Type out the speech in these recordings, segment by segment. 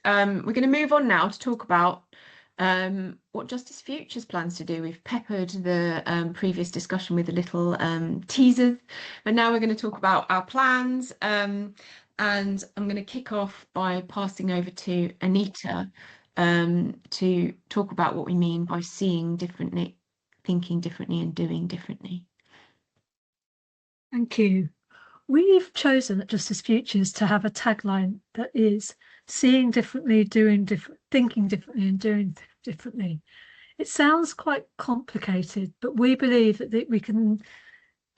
we're going to move on now to talk about what Justice Futures plans to do. We've peppered the previous discussion with a little teasers, and now we're going to talk about our plans. And I'm going to kick off by passing over to Anita to talk about what we mean by seeing differently, thinking differently, and doing differently. Thank you. We've chosen at Justice Futures to have a tagline that is seeing differently, doing different, thinking differently, and doing differently. It sounds quite complicated, but we believe that we can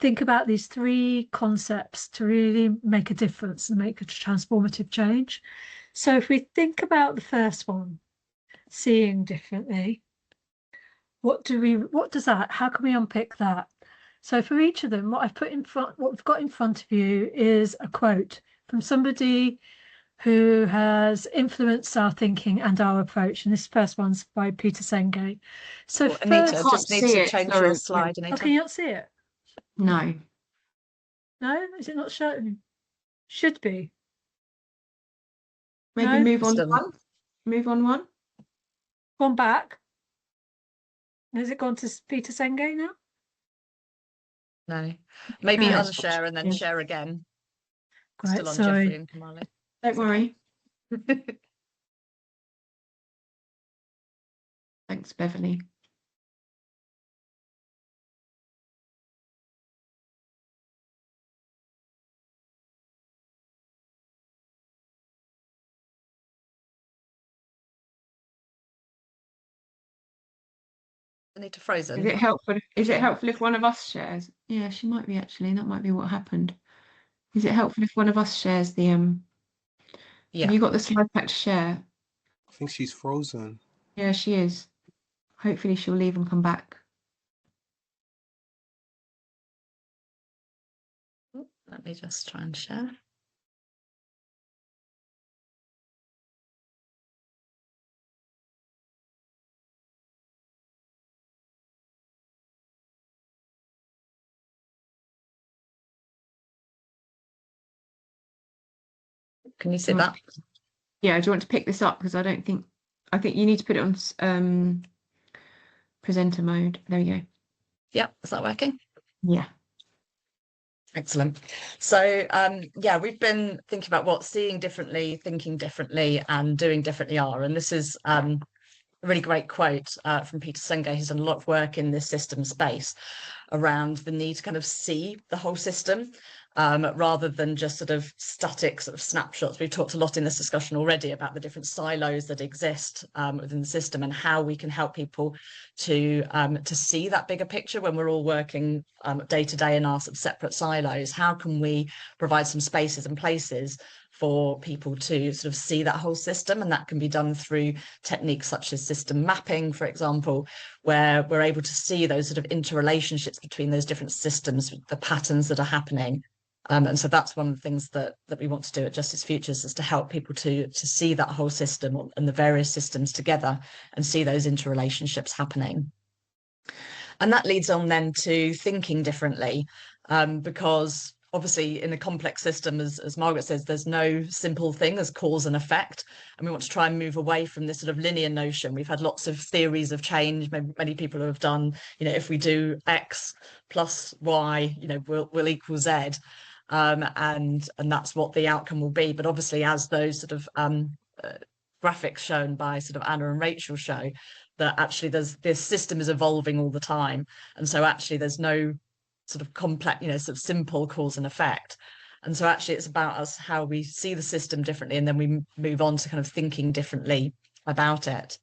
think about these three concepts to really make a difference and make a transformative change. So if we think about the first one, seeing differently, how can we unpick that? So for each of them, what we've got in front of you is a quote from somebody who has influenced our thinking and our approach. And this first one's by Peter Senge. So well, Anita, I just need to change your slide, Anita. Oh, can you not see it? No. No? Is it not showing? Should be. Maybe No? move on one. Move on one. Gone back. Has it gone to Peter Senge now? No. Maybe unshare and then share again. Great, Still on sorry. Jeffrey and Kamali. Don't worry. Thanks, Beverly. Anita frozen. Is it helpful? Is it helpful if one of us shares? Yeah, she might be actually. That might be what happened. Is it helpful if one of us shares the Yeah. Have you got the slide pack to share? I think she's frozen. Yeah, she is. Hopefully she'll leave and come back. Let me just try and share. Can you see that? Yeah, do you want to pick this up? Because I think you need to put it on presenter mode. There we go. Yeah, is that working? Yeah. Excellent. So yeah, we've been thinking about what seeing differently, thinking differently, and doing differently are. And this is a really great quote from Peter Senge, who's done a lot of work in this system space around the need to kind of see the whole system rather than just sort of static sort of snapshots. We've talked a lot in this discussion already about the different silos that exist within the system and how we can help people to see that bigger picture when we're all working day to day in our sort of separate silos. How can we provide some spaces and places for people to sort of see that whole system? And that can be done through techniques such as system mapping, for example, where we're able to see those sort of interrelationships between those different systems, the patterns that are happening. And so that's one of the things that we want to do at Justice Futures, is to help people to see that whole system and the various systems together and see those interrelationships happening. And that leads on then to thinking differently, because obviously in a complex system, as Margaret says, there's no simple thing as cause and effect. And we want to try and move away from this sort of linear notion. We've had lots of theories of change. Many people have done, if we do X plus Y, we'll equal Z. And that's what the outcome will be. But obviously, as those sort of graphics shown by sort of Anna and Rachel show, that actually this system is evolving all the time. And so actually there's no sort of complex, sort of simple cause and effect. And so actually it's about us, how we see the system differently, and then we move on to kind of thinking differently about it.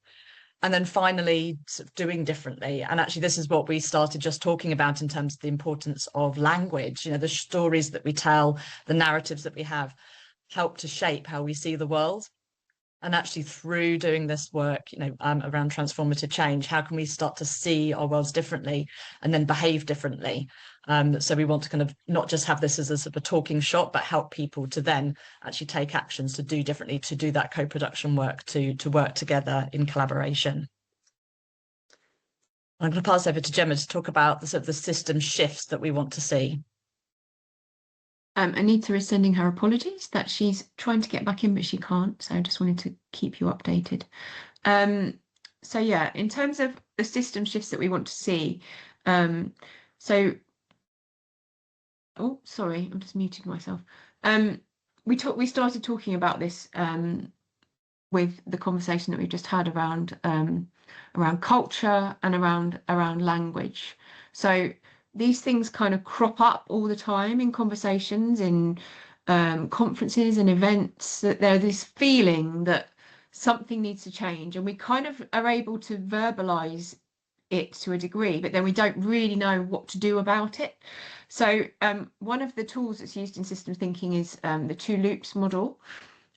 And then finally, sort of doing differently. And actually, this is what we started just talking about in terms of the importance of language. The stories that we tell, the narratives that we have, help to shape how we see the world. And actually, through doing this work, around transformative change, how can we start to see our worlds differently and then behave differently? So we want to kind of not just have this as a sort of a talking shop, but help people to then actually take actions to do differently, to do that co-production work, to work together in collaboration. I'm going to pass over to Gemma to talk about the sort of the system shifts that we want to see. Anita is sending her apologies that she's trying to get back in, but she can't. So I just wanted to keep you updated. So yeah, in terms of the system shifts that we want to see, so oh, sorry, I'm just muting myself. We started talking about this with the conversation that we've just had around around culture and around language. So these things kind of crop up all the time in conversations, in conferences and events, that there's this feeling that something needs to change, and we kind of are able to verbalize it to a degree, but then we don't really know what to do about it. So one of the tools that's used in systems thinking is the two loops model.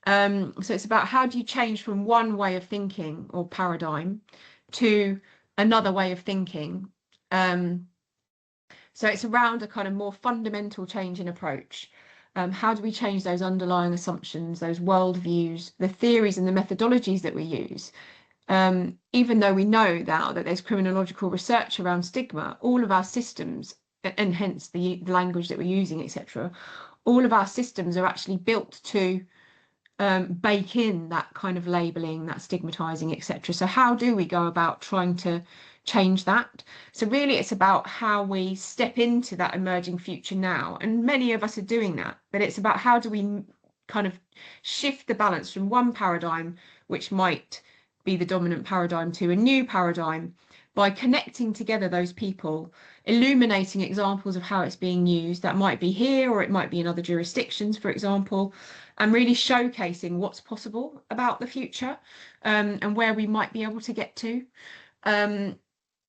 So it's about how do you change from one way of thinking or paradigm to another way of thinking. So it's around a kind of more fundamental change in approach. How do we change those underlying assumptions, those worldviews, the theories and the methodologies that we use? Even though we know now that there's criminological research around stigma, all of our systems, and hence the language that we're using, etc., all of our systems are actually built to bake in that kind of labeling, that stigmatizing, etc. So how do we go about trying to change that? So really it's about how we step into that emerging future now, and many of us are doing that, but it's about how do we kind of shift the balance from one paradigm, which might be the dominant paradigm, to a new paradigm, by connecting together those people, illuminating examples of how it's being used. That might be here, or it might be in other jurisdictions, for example, and really showcasing what's possible about the future, and where we might be able to get to.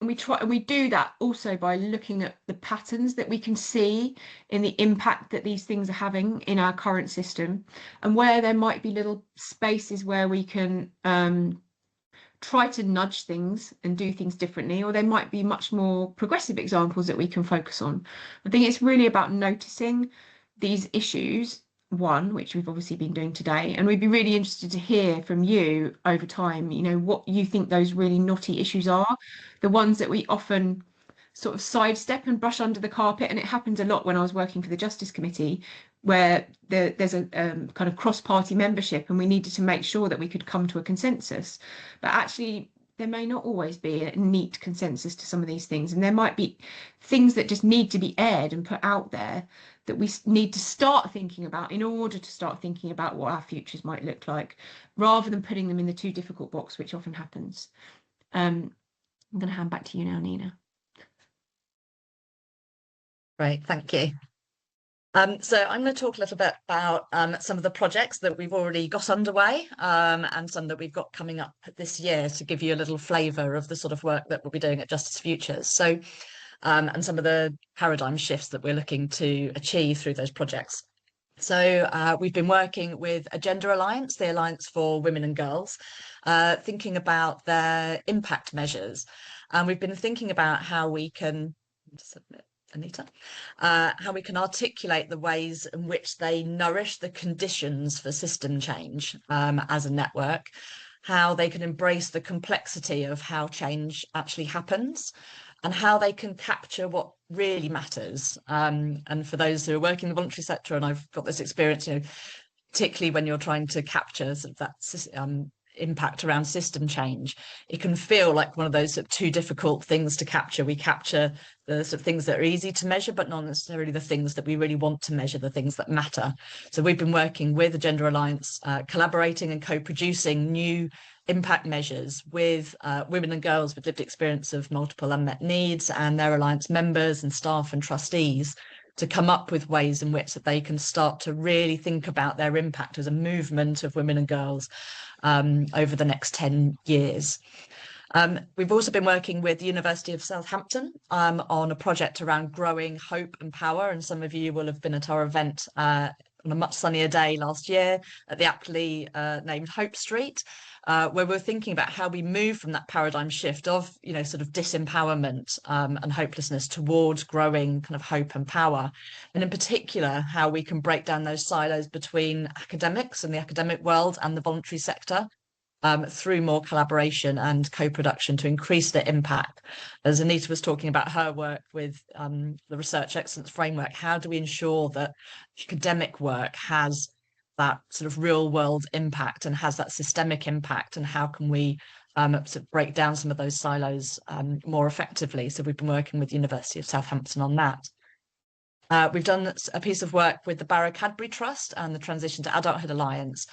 We do that also by looking at the patterns that we can see in the impact that these things are having in our current system, and where there might be little spaces where we can try to nudge things and do things differently, or there might be much more progressive examples that we can focus on. I think it's really about noticing these issues, one, which we've obviously been doing today, and we'd be really interested to hear from you over time, you know, what you think those really knotty issues are, the ones that we often sort of sidestep and brush under the carpet. And it happens a lot when I was working for the Justice Committee, where there's a kind of cross-party membership, and we needed to make sure that we could come to a consensus. But actually, there may not always be a neat consensus to some of these things, and there might be things that just need to be aired and put out there that we need to start thinking about in order to start thinking about what our futures might look like, rather than putting them in the too difficult box, which often happens. I'm going to hand back to you now, Nina. Great, thank you. So I'm going to talk a little bit about some of the projects that we've already got underway, and some that we've got coming up this year, to give you a little flavour of the sort of work that we'll be doing at Justice Futures. So, and some of the paradigm shifts that we're looking to achieve through those projects. So we've been working with Agenda Alliance, the Alliance for Women and Girls, thinking about their impact measures. And we've been thinking about how we can, Anita, how we can articulate the ways in which they nourish the conditions for system change as a network, how they can embrace the complexity of how change actually happens, and how they can capture what really matters. And for those who are working in the voluntary sector, and I've got this experience, you know, particularly when you're trying to capture sort of that impact around system change, it can feel like one of those sort of too difficult things to capture. We capture the sort of things that are easy to measure, but not necessarily the things that we really want to measure, the things that matter. So we've been working with the Agenda Alliance, collaborating and co-producing new impact measures with women and girls with lived experience of multiple unmet needs and their Alliance members and staff and trustees, to come up with ways in which that they can start to really think about their impact as a movement of women and girls over the next 10 years. We've also been working with the University of Southampton on a project around growing hope and power, and some of you will have been at our event on a much sunnier day last year at the aptly named Hope Street, where we're thinking about how we move from that paradigm shift of, you know, sort of disempowerment and hopelessness towards growing kind of hope and power. And in particular, how we can break down those silos between academics and the academic world and the voluntary sector, through more collaboration and co-production to increase the impact. As Anita was talking about her work with the Research Excellence Framework, how do we ensure that academic work has that sort of real world impact and has that systemic impact, and how can we sort of break down some of those silos more effectively? So we've been working with the University of Southampton on that. We've done a piece of work with the Barrow Cadbury Trust and the Transition to Adulthood Alliance,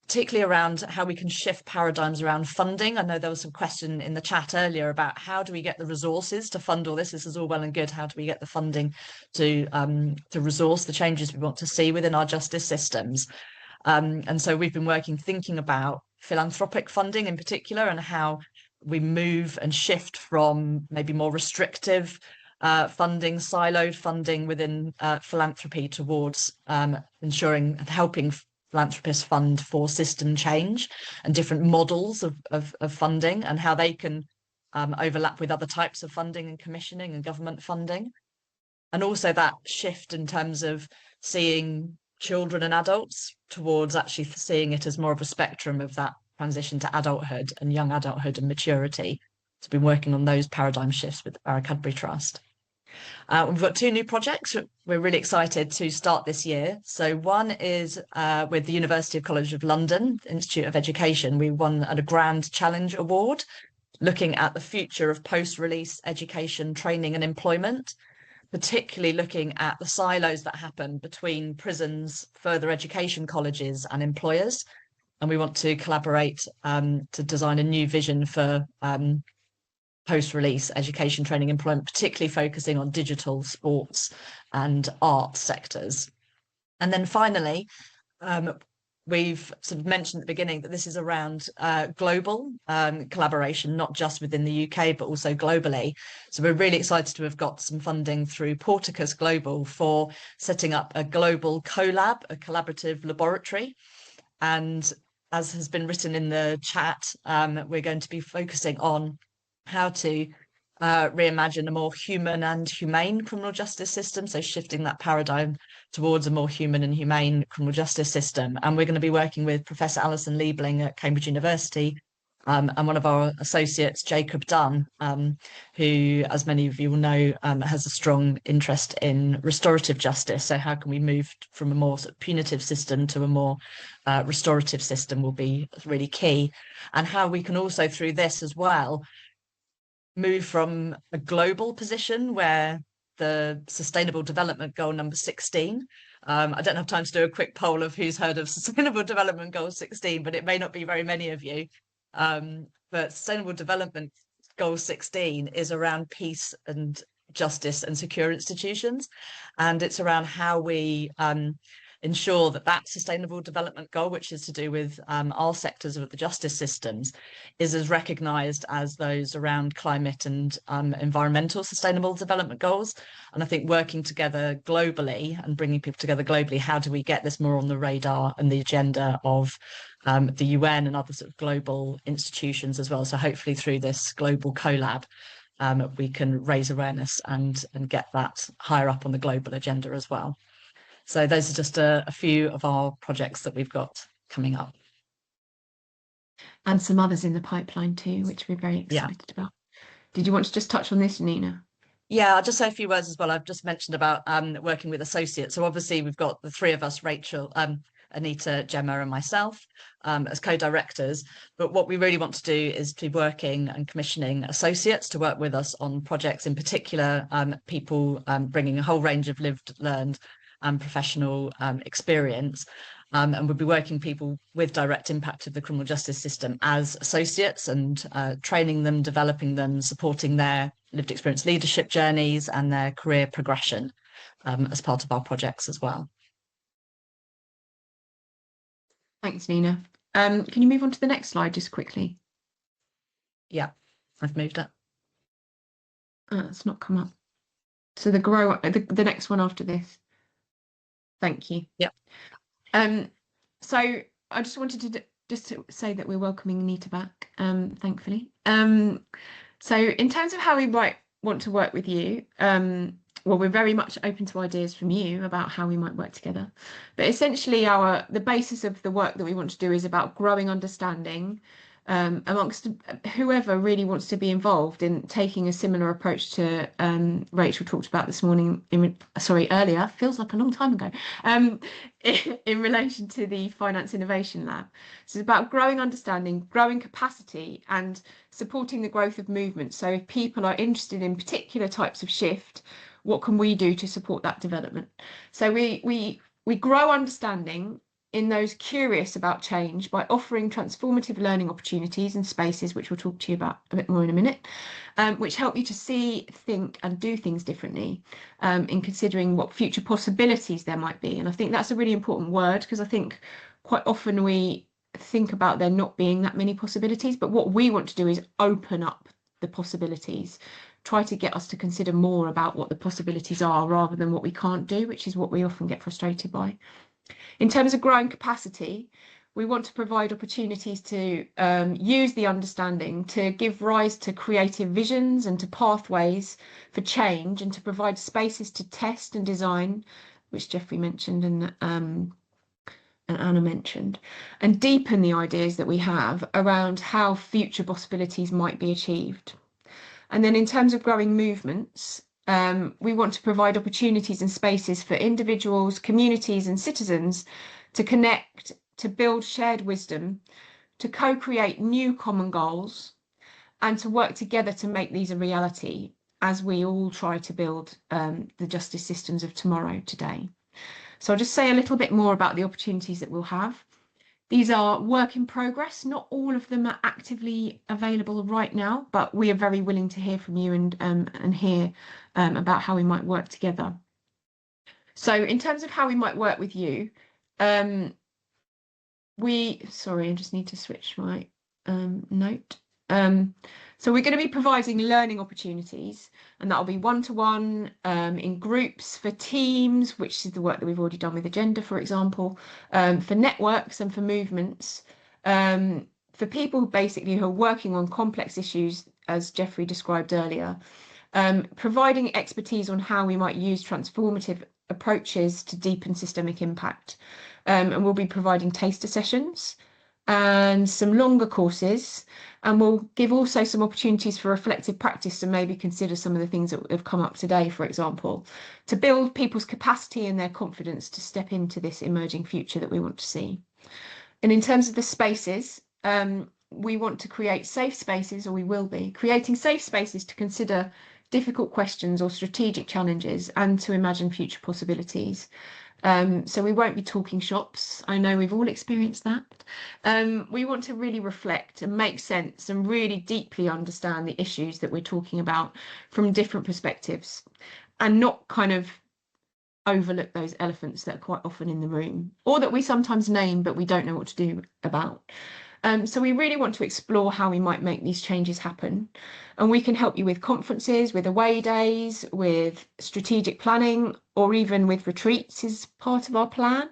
particularly around how we can shift paradigms around funding. I know there was some question in the chat earlier about how do we get the resources to fund all this? This is all well and good. How do we get the funding to resource the changes we want to see within our justice systems? And so we've been thinking about philanthropic funding in particular, and how we move and shift from maybe more restrictive funding, siloed funding within philanthropy towards ensuring and helping philanthropists fund for system change and different models of funding, and how they can overlap with other types of funding and commissioning and government funding. And also that shift in terms of seeing children and adults towards actually seeing it as more of a spectrum of that transition to adulthood and young adulthood and maturity. So been working on those paradigm shifts with the Barrow Cadbury Trust. We've got 2 new projects we're really excited to start this year. So one is with the University College London Institute of Education. We won a Grand Challenge Award looking at the future of post-release education, training and employment, particularly looking at the silos that happen between prisons, further education colleges and employers. And we want to collaborate to design a new vision for post-release education, training, employment, particularly focusing on digital, sports and art sectors. And then finally, we've sort of mentioned at the beginning that this is around global collaboration, not just within the UK, but also globally. So we're really excited to have got some funding through Porticus Global for setting up a global collab, a collaborative laboratory. And as has been written in the chat, we're going to be focusing on how to reimagine a more human and humane criminal justice system. So shifting that paradigm towards a more human and humane criminal justice system. And we're going to be working with Professor Alison Liebling at Cambridge University and one of our associates, Jacob Dunn, who, as many of you will know, has a strong interest in restorative justice. So how can we move from a more sort of punitive system to a more restorative system will be really key. And how we can also, through this as well, move from a global position where the Sustainable Development Goal number 16. I don't have time to do a quick poll of who's heard of Sustainable Development Goal 16, but it may not be very many of you. But Sustainable Development Goal 16 is around peace and justice and secure institutions. And it's around how we ensure that that sustainable development goal, which is to do with all sectors of the justice systems, is as recognised as those around climate and environmental sustainable development goals. And I think working together globally and bringing people together globally, how do we get this more on the radar and the agenda of the UN and other sort of global institutions as well? So hopefully through this global collab, we can raise awareness and get that higher up on the global agenda as well. So those are just a few of our projects that we've got coming up. And some others in the pipeline too, which we're very excited about. Did you want to just touch on this, Nina? Yeah, I'll just say a few words as well. I've just mentioned about working with associates. So obviously we've got the 3 of us, Rachel, Anita, Gemma and myself as co-directors. But what we really want to do is to be working and commissioning associates to work with us on projects, in particular people bringing a whole range of lived, learned and professional experience. And we'll be working people with direct impact of the criminal justice system as associates and training them, developing them, supporting their lived experience leadership journeys and their career progression as part of our projects as well. Thanks, Nina. Can you move on to the next slide just quickly? Yeah, I've moved it. It's not come up. So the next one after this. Thank you. Yep. So I just wanted to say that we're welcoming Anita back, thankfully. So in terms of how we might want to work with you, well, we're very much open to ideas from you about how we might work together. But essentially the basis of the work that we want to do is about growing understanding amongst whoever really wants to be involved in taking a similar approach to Rachel talked about this morning, earlier, feels like a long time ago, in relation to the Finance Innovation Lab. So it's about growing understanding, growing capacity, and supporting the growth of movement. So if people are interested in particular types of shift, what can we do to support that development? So we grow understanding in those curious about change by offering transformative learning opportunities and spaces, which we'll talk to you about a bit more in a minute, which help you to see, think and do things differently in considering what future possibilities there might be. And I think that's a really important word, because I think quite often we think about there not being that many possibilities, but what we want to do is open up the possibilities, try to get us to consider more about what the possibilities are rather than what we can't do, which is what we often get frustrated by. In terms of growing capacity, we want to provide opportunities to use the understanding to give rise to creative visions and to pathways for change, and to provide spaces to test and design, which Jeffrey mentioned and Anna mentioned, and deepen the ideas that we have around how future possibilities might be achieved. And then in terms of growing movements, we want to provide opportunities and spaces for individuals, communities and citizens to connect, to build shared wisdom, to co-create new common goals, and to work together to make these a reality as we all try to build the justice systems of tomorrow today. So I'll just say a little bit more about the opportunities that we'll have. These are work in progress. Not all of them are actively available right now, but we are very willing to hear from you and hear about how we might work together. So in terms of how we might work with you, sorry, I just need to switch my note. So we're going to be providing learning opportunities, and that'll be one-to-one, in groups, for teams, which is the work that we've already done with Agenda, for example, for networks and for movements, for people basically who are working on complex issues, as Jeffrey described earlier, providing expertise on how we might use transformative approaches to deepen systemic impact. And we'll be providing taster sessions and some longer courses, and we'll give also some opportunities for reflective practice to maybe consider some of the things that have come up today, for example, to build people's capacity and their confidence to step into this emerging future that we want to see. And in terms of the spaces, we want to create safe spaces, or we will be creating safe spaces to consider difficult questions or strategic challenges and to imagine future possibilities. So we won't be talking shops. I know we've all experienced that. We want to really reflect and make sense and really deeply understand the issues that we're talking about from different perspectives, and not kind of overlook those elephants that are quite often in the room, or that we sometimes name but we don't know what to do about. So we really want to explore how we might make these changes happen, and we can help you with conferences, with away days, with strategic planning, or even with retreats is part of our plan.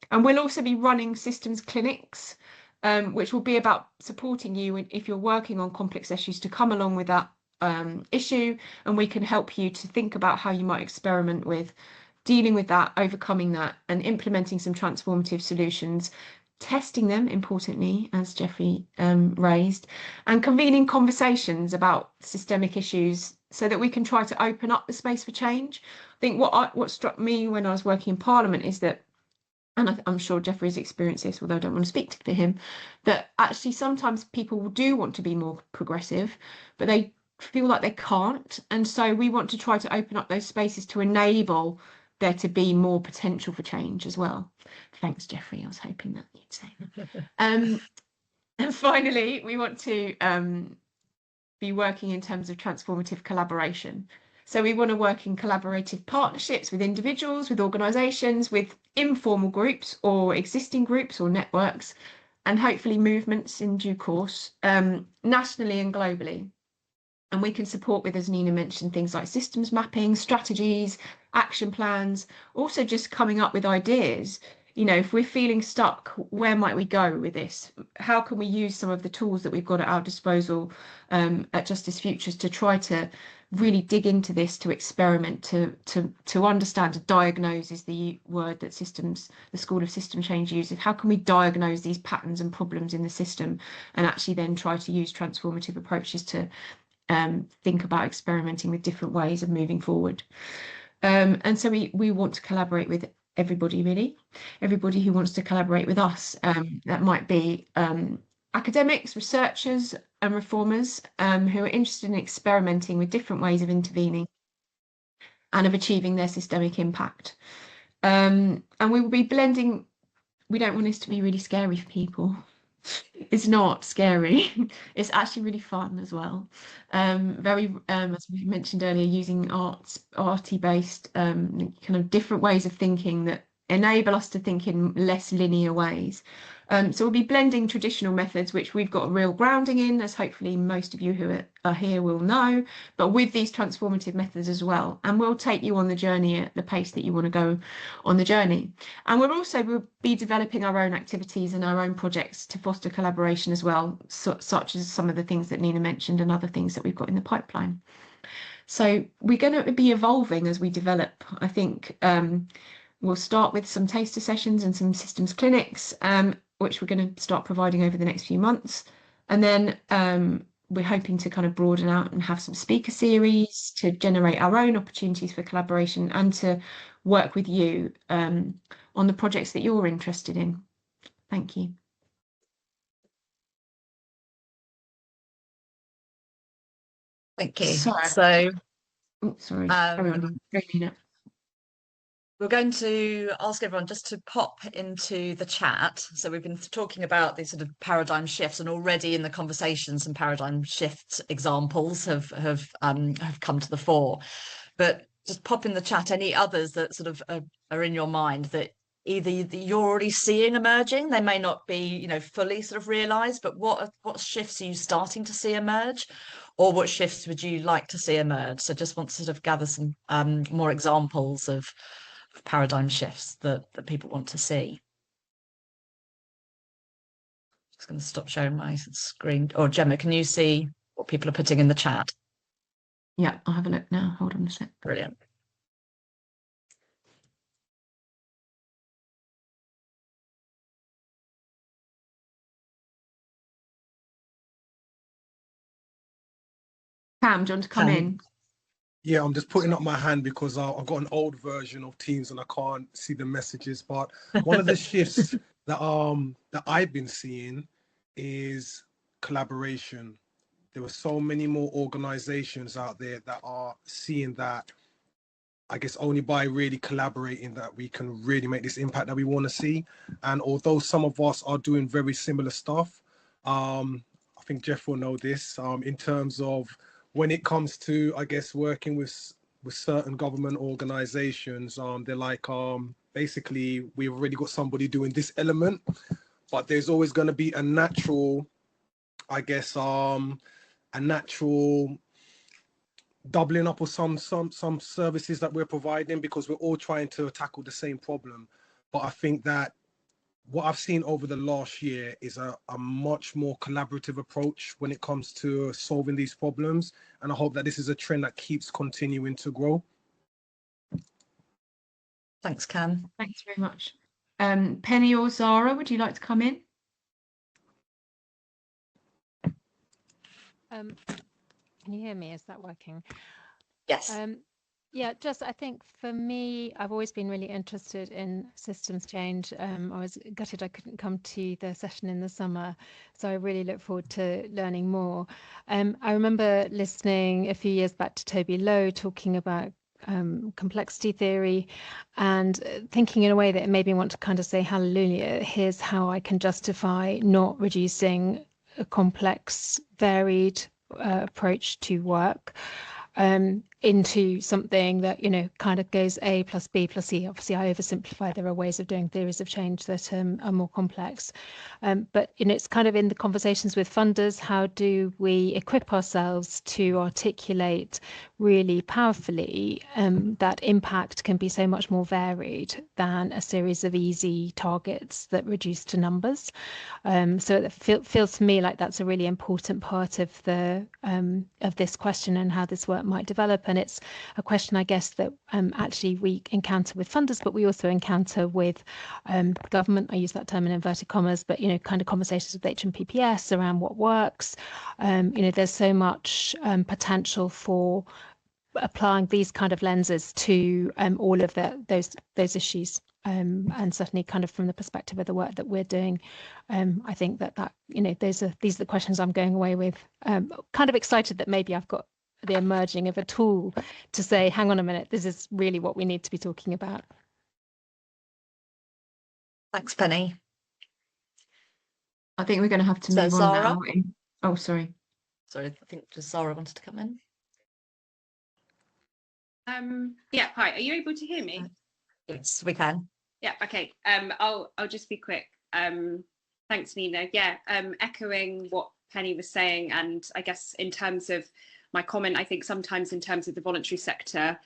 And we'll also be running systems clinics, which will be about supporting you if you're working on complex issues to come along with that issue, and we can help you to think about how you might experiment with dealing with that, overcoming that, and implementing some transformative solutions, testing them, importantly, as Jeffrey raised, and convening conversations about systemic issues so that we can try to open up the space for change. I think what struck me when I was working in Parliament is that, and I'm sure Jeffrey's experienced this, although I don't want to speak for him, that actually sometimes people do want to be more progressive, but they feel like they can't. And so we want to try to open up those spaces to enable there to be more potential for change as well. Thanks, Jeffrey. I was hoping that you'd say that. And finally, we want to be working in terms of transformative collaboration. So we want to work in collaborative partnerships with individuals, with organisations, with informal groups or existing groups or networks, and hopefully movements in due course, nationally and globally. And we can support with, as Nina mentioned, things like systems mapping, strategies, action plans, also just coming up with ideas. You know, if we're feeling stuck, where might we go with this? How can we use some of the tools that we've got at our disposal at Justice Futures to try to really dig into this, to experiment, to understand, to diagnose is the word that the School of System Change uses. How can we diagnose these patterns and problems in the system, and actually then try to use transformative approaches to think about experimenting with different ways of moving forward. And so we want to collaborate with everybody, really. Everybody who wants to collaborate with us. That might be academics, researchers and reformers who are interested in experimenting with different ways of intervening and of achieving their systemic impact. And we will be blending. We don't want this to be really scary for people. It's not scary. It's actually really fun as well. Very, as we mentioned earlier, using arty-based kind of different ways of thinking that enable us to think in less linear ways. So we'll be blending traditional methods, which we've got a real grounding in, as hopefully most of you who are here will know, but with these transformative methods as well. And we'll take you on the journey at the pace that you want to go on the journey. And we'll be developing our own activities and our own projects to foster collaboration as well, such as some of the things that Nina mentioned and other things that we've got in the pipeline. So we're going to be evolving as we develop. I think we'll start with some taster sessions and some systems clinics, which we're going to start providing over the next few months. And then we're hoping to kind of broaden out and have some speaker series to generate our own opportunities for collaboration and to work with you on the projects that you're interested in. Thank you. Thank you. Sorry. Sorry. Carry on. We're going to ask everyone just to pop into the chat. So we've been talking about these sort of paradigm shifts, and already in the conversation, some paradigm shift examples have come to the fore. But just pop in the chat any others that sort of are in your mind that either you're already seeing emerging. They may not be, fully sort of realised, but what shifts are you starting to see emerge, or what shifts would you like to see emerge? So just want to sort of gather some more examples of paradigm shifts that people want to see. Just going to stop sharing my screen. Or Gemma, can you see what people are putting in the chat? Yeah, I'll have a look now. Hold on a sec. Brilliant. Pam, do you want to come in? Yeah, I'm just putting up my hand because I've got an old version of Teams and I can't see the messages. But one of the shifts that I've been seeing is collaboration. There are so many more organizations out there that are seeing that, I guess, only by really collaborating that we can really make this impact that we want to see. And although some of us are doing very similar stuff, I think Jeff will know this, in terms of when it comes to, I guess, working with certain government organizations, they're like, basically, we've already got somebody doing this element, but there's always going to be a natural, I guess, a natural doubling up of some services that we're providing, because we're all trying to tackle the same problem. But I think that what I've seen over the last year is a much more collaborative approach when it comes to solving these problems. And I hope that this is a trend that keeps continuing to grow. Thanks, Cam. Thanks very much. Penny or Zara, would you like to come in? Can you hear me? Is that working? Yes. Yeah, just I think for me, I've always been really interested in systems change. I was gutted I couldn't come to the session in the summer, so I really look forward to learning more. I remember listening a few years back to Toby Lowe talking about complexity theory and thinking in a way that it made me want to kind of say, hallelujah, here's how I can justify not reducing a complex, varied approach to work into something that, kind of goes A plus B plus C. Obviously, I oversimplify. There are ways of doing theories of change that are more complex. But, it's kind of in the conversations with funders, how do we equip ourselves to articulate really powerfully that impact can be so much more varied than a series of easy targets that reduce to numbers. So it feels to me like that's a really important part of the of this question and how this work might develop. And it's a question, I guess, that actually we encounter with funders, but we also encounter with government. I use that term in inverted commas, but kind of conversations with HMPPS around what works. There's so much potential for applying these kind of lenses to all of those issues. And certainly kind of from the perspective of the work that we're doing, I think that these are the questions I'm going away with. Kind of excited that maybe I've got the emerging of a tool to say, hang on a minute, this is really what we need to be talking about. Thanks, Penny. I think we're going to have to So move on Zara? now. Oh, sorry. Sorry, I think just Zara wanted to come in. Yeah, hi. Are you able to hear me? Yes, we can. Yeah, okay. I'll just be quick. Thanks, Nina. Yeah, echoing what Penny was saying, and I guess in terms of my comment, I think sometimes in terms of the voluntary sector,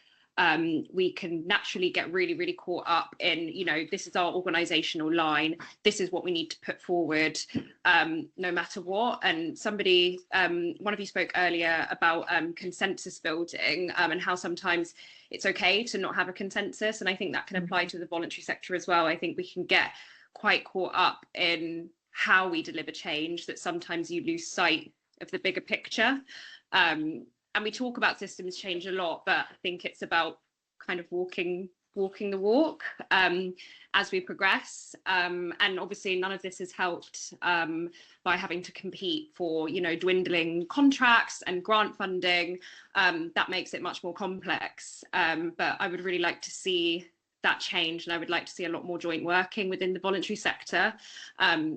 we can naturally get really caught up in, this is our organizational line, this is what we need to put forward, no matter what. And somebody, one of you spoke earlier about consensus building, and how sometimes it's okay to not have a consensus. And I think that can apply to the voluntary sector as well. I think we can get quite caught up in how we deliver change that sometimes you lose sight of the bigger picture. And we talk about systems change a lot, but I think it's about kind of walking the walk as we progress. And obviously none of this is helped by having to compete for, dwindling contracts and grant funding. That makes it much more complex. But I would really like to see that change, and I would like to see a lot more joint working within the voluntary sector,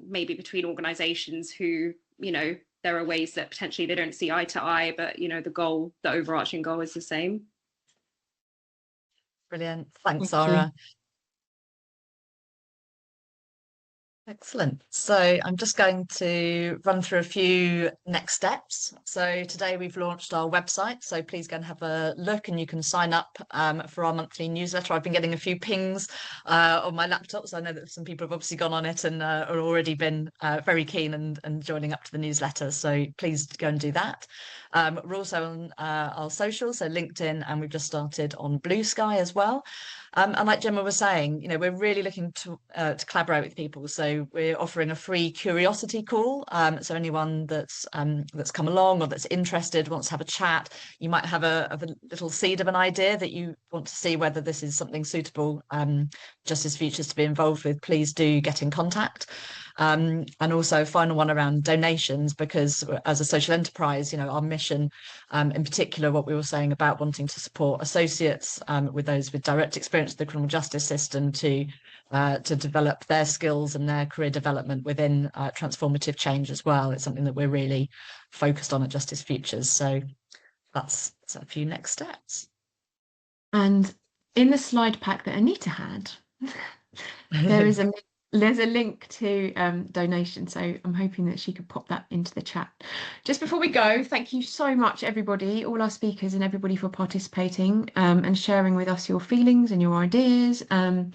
maybe between organisations who, there are ways that potentially they don't see eye to eye, but the overarching goal is the same. Brilliant. Thanks, Thank you. Zara. Excellent. So I'm just going to run through a few next steps. So today we've launched our website, so please go and have a look, and you can sign up for our monthly newsletter. I've been getting a few pings on my laptop, so I know that some people have obviously gone on it and are already been very keen and joining up to the newsletter. So please go and do that. We're also on our socials, so LinkedIn, and we've just started on Blue Sky as well. And like Gemma was saying, we're really looking to collaborate with people. So we're offering a free curiosity call. So anyone that's come along or that's interested, wants to have a chat, you might have a little seed of an idea that you want to see whether this is something suitable Justice Futures to be involved with, please do get in contact. And also final one around donations, because as a social enterprise, our mission, in particular, what we were saying about wanting to support associates with those with direct experience of the criminal justice system to develop their skills and their career development within transformative change as well. It's something that we're really focused on at Justice Futures. So that's a few next steps. And in the slide pack that Anita had, there's a link to donation, so I'm hoping that she could pop that into the chat. Just before we go, thank you so much, everybody, all our speakers and everybody, for participating and sharing with us your feelings and your ideas and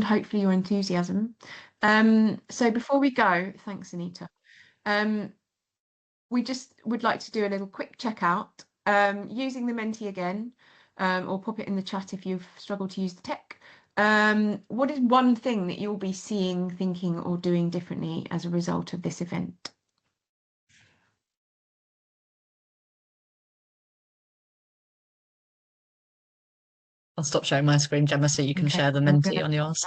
hopefully your enthusiasm. So before we go, thanks, Anita. We just would like to do a little quick checkout using the Menti again, or pop it in the chat if you've struggled to use the tech. What is one thing that you'll be seeing, thinking, or doing differently as a result of this event? I'll stop sharing my screen, Gemma, so you can share the Menti on yours.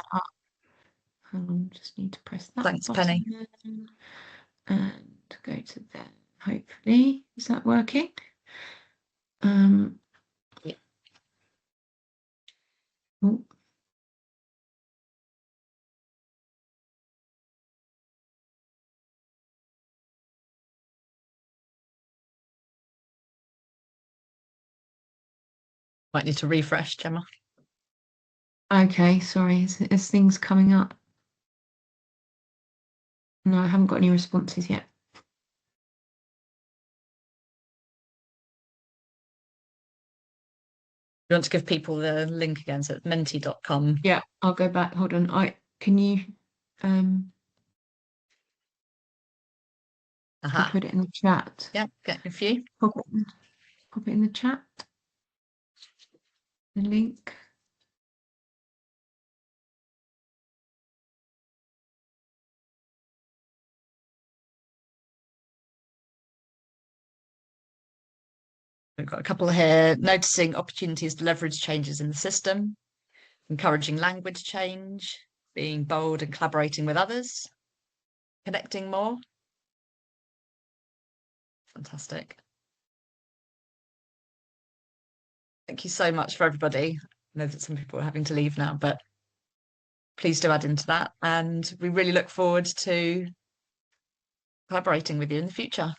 Hang on, just need to press that. Thanks, Penny. And go to there. Hopefully, is that working? Yeah. Oh. Might need to refresh, Gemma. Okay, sorry, is things coming up? No, I haven't got any responses yet. You want to give people the link again? So it's menti.com. Yeah, I'll go back. Hold on. Can you Aha. put it in the chat? Yeah, get a few. Pop it in the chat. The link. We've got a couple here. Noticing opportunities to leverage changes in the system, encouraging language change, being bold and collaborating with others, connecting more. Fantastic. Thank you so much for everybody. I know that some people are having to leave now, but please do add into that. And we really look forward to collaborating with you in the future.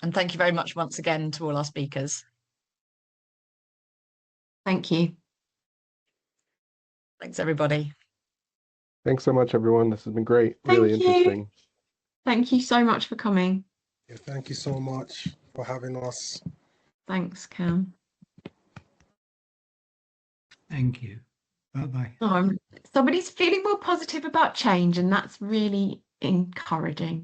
And thank you very much once again to all our speakers. Thank you. Thanks, everybody. Thanks so much, everyone. This has been great. Really Thank you. interesting. Thank you so much for coming. Yeah, thank you so much for having us. Thanks, Cam. Thank you. Bye-bye. Somebody's feeling more positive about change, and that's really encouraging.